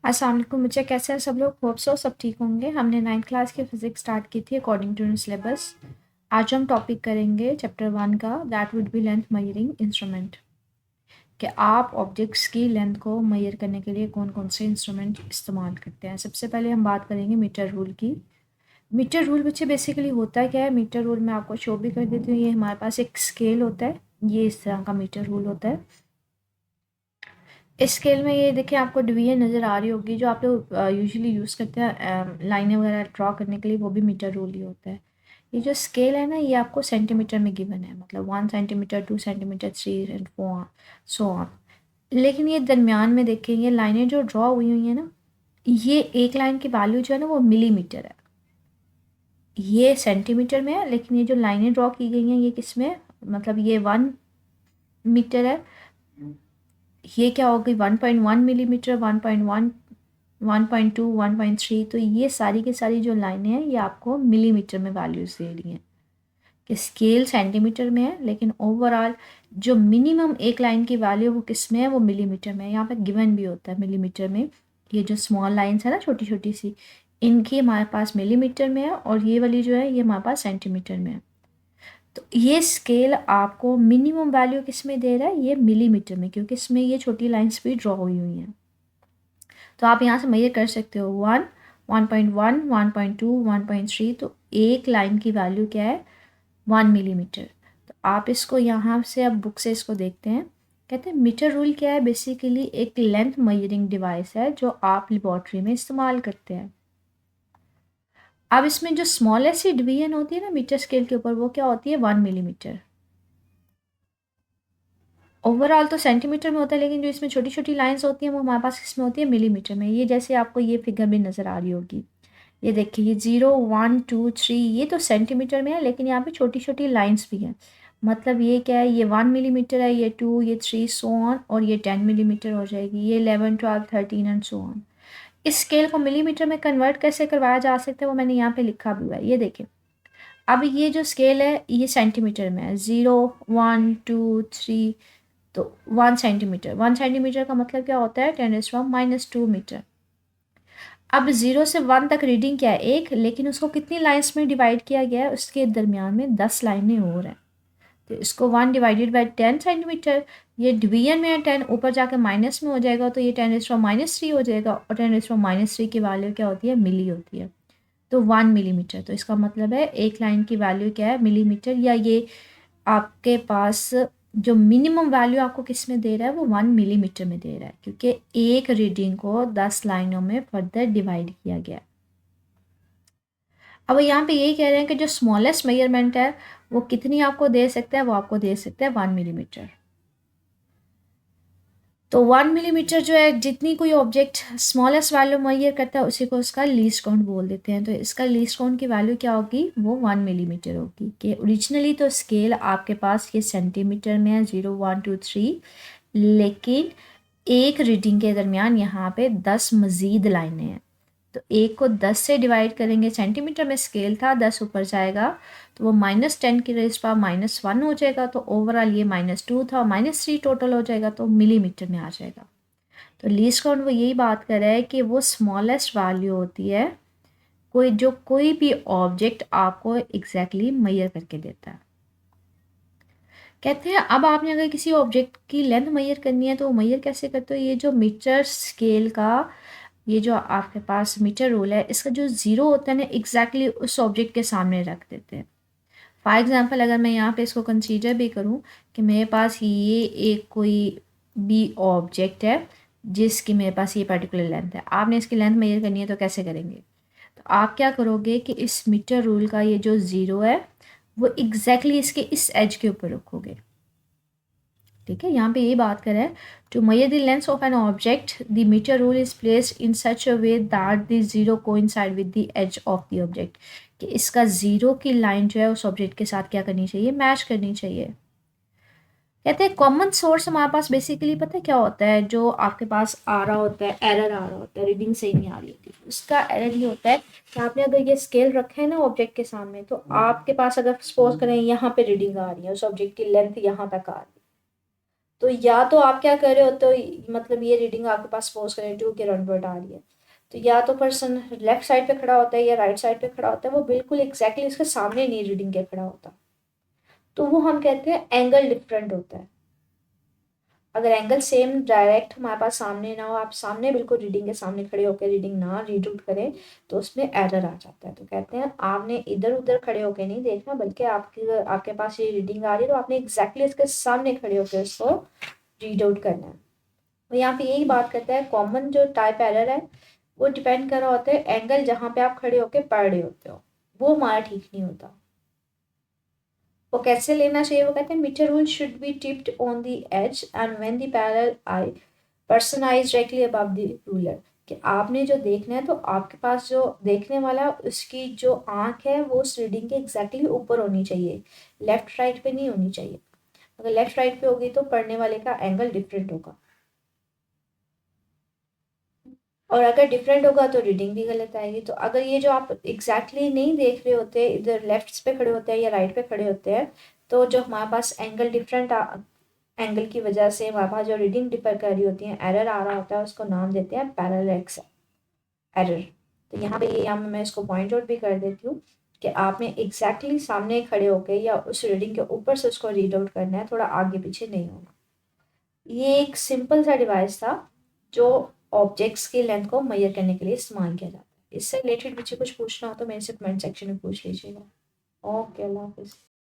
अस्सलाम वालेकुम बच्चे, कैसे हैं सब लोग। होप सो सब ठीक होंगे। हमने 9th क्लास की फ़िज़िक्स स्टार्ट की थी अकॉर्डिंग टू सिलेबस। आज हम टॉपिक करेंगे चैप्टर 1 का, that would be length measuring instrument. कि आप ऑब्जेक्ट्स की लेंथ को मेजर करने के लिए कौन कौन से इंस्ट्रूमेंट इस्तेमाल करते हैं। सबसे पहले हम बात करेंगे मीटर रूल की। मीटर रूल बच्चे बेसिकली होता क्या है। मीटर रूल मैं आपको शो भी कर देती हूँ। ये हमारे पास एक स्केल होता है, ये इस तरह का मीटर रूल होता है। इस स्केल में ये देखिए आपको डिवीजन नज़र आ रही होगी, जो आप लोग यूजुअली यूज़ करते हैं लाइनें वगैरह ड्रॉ करने के लिए, वो भी मीटर रूल ही होता है। ये जो स्केल है ना, ये आपको सेंटीमीटर में गिवन है, मतलब 1 centimetre, 2 centimetre, 3 and so on. लेकिन ये दरमियान में देखें, ये लाइनें जो ड्रॉ हुई हुई हैं ना, ये एक लाइन की वैल्यू जो है ना वो मिलीमीटर है। ये सेंटीमीटर में है, लेकिन ये जो लाइनें ड्रॉ की गई हैं ये किस में है? मतलब ये 1 मीटर है, ये क्या होगी 1.1 मिलीमीटर, 1.1, 1.2, 1.3। तो ये सारी की सारी जो लाइनें हैं ये आपको मिलीमीटर में वैल्यूज़ दे रही हैं। कि स्केल सेंटीमीटर में है, लेकिन ओवरऑल जो मिनिमम एक लाइन की वैल्यू वो किस में है, वो मिलीमीटर में है। यहाँ पे गिवन भी होता है मिलीमीटर में। ये जो स्मॉल लाइन्स है ना, छोटी छोटी सी, इनकी हमारे पास मिलीमीटर में है, और ये वाली जो है ये हमारे पास सेंटीमीटर में है। तो ये स्केल आपको मिनिमम वैल्यू किस में दे रहा है, ये मिलीमीटर में, क्योंकि इसमें ये छोटी लाइन्स भी ड्रॉ हुई हुई हैं। तो आप यहाँ से मेजर कर सकते हो 1, 1.1, 1.2, 1.3। तो एक लाइन की वैल्यू क्या है, 1 मिलीमीटर। तो आप इसको यहाँ से अब बुक से इसको देखते हैं। कहते हैं मीटर रूल क्या है, बेसिकली एक लेंथ मेजरिंग डिवाइस है जो आप लेबॉर्ट्री में इस्तेमाल करते हैं। अब इसमें जो स्मॉलेस्ट सी डिवीजन होती है ना मीटर स्केल के ऊपर, वो क्या होती है, 1 मिलीमीटर। ओवरऑल तो सेंटीमीटर में होता है, लेकिन जो इसमें छोटी छोटी लाइंस होती हैं वो हमारे पास इसमें होती है मिलीमीटर में। ये जैसे आपको ये फिगर भी नज़र आ रही होगी, ये देखिए, ये 0, 1, 2, 3, ये तो सेंटीमीटर में है, लेकिन यहाँ पे छोटी छोटी लाइंस भी हैं। मतलब ये क्या है, ये 1 मिलीमीटर है, ये 2, ये 3, सो ऑन, और ये 10 मिलीमीटर हो जाएगी, ये 11, 12, 13 एंड सो ऑन। इस स्केल को मिलीमीटर में कन्वर्ट कैसे करवाया जा सकता है वो मैंने यहाँ पे लिखा भी हुआ है, ये देखिए। अब ये जो स्केल है ये सेंटीमीटर में है, 0, 1, 2, 3। तो 1 सेंटीमीटर, 1 सेंटीमीटर का मतलब क्या होता है, 10⁻²मीटर। अब 0 से 1 तक रीडिंग क्या है, एक, लेकिन उसको कितनी लाइन्स में डिवाइड किया गया है, उसके दरमियान में 10 लाइनें और हैं। तो इसको 1/10 सेंटीमीटर, ये डिवीजन में है 10, ऊपर जाकर माइनस में हो जाएगा, तो ये 10⁻³ हो जाएगा, और 10⁻³ की वैल्यू क्या होती है, मिली होती है। तो 1 मिलीमीटर, तो इसका मतलब है एक लाइन की वैल्यू क्या है, मिलीमीटर। या ये आपके पास जो मिनिमम वैल्यू आपको किस में दे रहा है, वो 1 मिलीमीटर में दे रहा है, क्योंकि एक रीडिंग को 10 लाइनों में फर्दर डिवाइड किया गया है। अब यहाँ पे यही कह रहे हैं कि जो स्मॉलेस्ट मेजरमेंट है वो कितनी आपको दे सकता है, वो आपको दे सकता है 1 मिलीमीटर। तो 1 मिलीमीटर जो है, जितनी कोई ऑब्जेक्ट स्मॉलेस्ट वैल्यू मेजर करता है उसी को उसका लीस्ट काउंट बोल देते हैं। तो इसका लीस्ट काउंट की वैल्यू क्या होगी, वो 1 मिलीमीटर होगी। कि ओरिजिनली तो स्केल आपके पास ये सेंटीमीटर में है, 0, 1, 2, 3, लेकिन एक रीडिंग के दरमियान यहाँ पे 10 मज़ीद लाइनें हैं। तो एक को 10 से डिवाइड करेंगे, सेंटीमीटर में स्केल था, 10 ऊपर जाएगा तो वो -10 की रेज़ पावर -1 हो जाएगा। तो ओवरऑल ये -2 था, -3 टोटल हो जाएगा, तो मिलीमीटर में आ जाएगा। तो लीस्ट काउंट वो यही बात कर रहा है कि वो स्मॉलेस्ट वैल्यू होती है कोई भी ऑब्जेक्ट आपको एग्जैक्टली मेजर करके देता है। कहते हैं अब आपने अगर किसी ऑब्जेक्ट की लेंथ मेजर करनी है तो वो मेजर कैसे करते हो, ये जो मीटर स्केल का ये जो आपके पास मीटर रूल है, इसका जो ज़ीरो होता है ना, एग्जैक्टली उस ऑब्जेक्ट के सामने रख देते हैं। फॉर एग्जांपल अगर मैं यहाँ पे इसको कंसीडर भी करूँ कि मेरे पास ये एक कोई भी ऑब्जेक्ट है जिसकी मेरे पास ये पर्टिकुलर लेंथ है, आपने इसकी लेंथ मेजर करनी है तो कैसे करेंगे। तो आप क्या करोगे कि इस मीटर रूल का ये जो ज़ीरो है वो एग्जैक्टली इसके इस एज के ऊपर रखोगे। ठीक है, यहाँ पे ये बात करें, to measure the length of an object the metre rule is placed in such a way that the zero coincide with the edge of the object. कि इसका ज़ीरो की लाइन जो है उस ऑब्जेक्ट के साथ क्या करनी चाहिए, मैच करनी चाहिए। कहते हैं कॉमन सोर्स हमारे पास बेसिकली पता है क्या होता है, जो आपके पास आ रहा होता है, एरर आ रहा होता है, रीडिंग सही नहीं आ रही होती, उसका एरर ये होता है कि आपने अगर ये स्केल रखा है ना ऑब्जेक्ट के सामने, तो आपके पास अगर सपोज करें यहाँ पे रीडिंग आ रही है, उस ऑब्जेक्ट की लेंथ यहाँ तक आ रही है, तो या तो आप क्या कर रहे होते हो, मतलब ये रीडिंग आपके पास सपोज करें 2 के रनवर्ड आ रही है, तो या तो पर्सन लेफ्ट साइड पे खड़ा होता है या राइट साइड पे खड़ा होता है, वो बिल्कुल एग्जैक्टली इसके सामने नहीं रीडिंग के खड़ा होता, तो वो हम कहते हैं एंगल डिफरेंट होता है। अगर एंगल सेम डायरेक्ट हमारे पास सामने ना हो, आप सामने बिल्कुल रीडिंग के सामने खड़े होकर रीडिंग ना रीड आउट करें, तो उसमें एरर आ जाता है। तो कहते हैं आपने इधर उधर खड़े होकर नहीं देखना, बल्कि आपके पास ये रीडिंग आ रही है तो आपने एग्जैक्टली इसके सामने खड़े होकर इसको रीड आउट करना है। तो यहाँ पे यही बात करता है, कॉमन जो टाइप एरर है वो डिपेंड कर रहा होता है एंगल जहाँ पे आप खड़े होकर पढ़ रहे होते हो, वो हमारा ठीक नहीं होता। वो कैसे लेना चाहिए, वो कहते हैं metre rule should be tipped on the edge and when the parallel eye person eye is directly above the ruler. कि आपने जो देखना है तो आपके पास जो देखने वाला है उसकी जो आंख है वो उस रीडिंग के एग्जैक्टली ऊपर होनी चाहिए, लेफ्ट राइट पे नहीं होनी चाहिए। अगर लेफ्ट राइट पे होगी तो पढ़ने वाले का एंगल डिफरेंट होगा, और अगर डिफरेंट होगा तो रीडिंग भी गलत आएगी। तो अगर ये जो आप एग्जैक्टली नहीं देख रहे होते, इधर लेफ्ट पे खड़े होते हैं या राइट पे खड़े होते हैं, तो जो हमारे पास एंगल डिफरेंट एंगल की वजह से हमारे पास जो रीडिंग डिफर कर रही होती है, एरर आ रहा होता है, उसको नाम देते हैं पैरेलैक्स एरर। तो यहाँ पे यहाँ मैं इसको पॉइंट आउट भी कर देती हूँ कि आपने एग्जैक्टली सामने खड़े होकर या उस रीडिंग के ऊपर से उसको रीड आउट करना है, थोड़ा आगे पीछे नहीं होना। ये एक सिंपल सा डिवाइस था जो ऑब्जेक्ट्स की लेंथ को मेजर करने के लिए इस्तेमाल किया जाता है। इससे रिलेटेड मुझे कुछ पूछना हो तो मेरे से कमेंट सेक्शन में पूछ लीजिएगा। ओके, अल्लाह हाफिज़।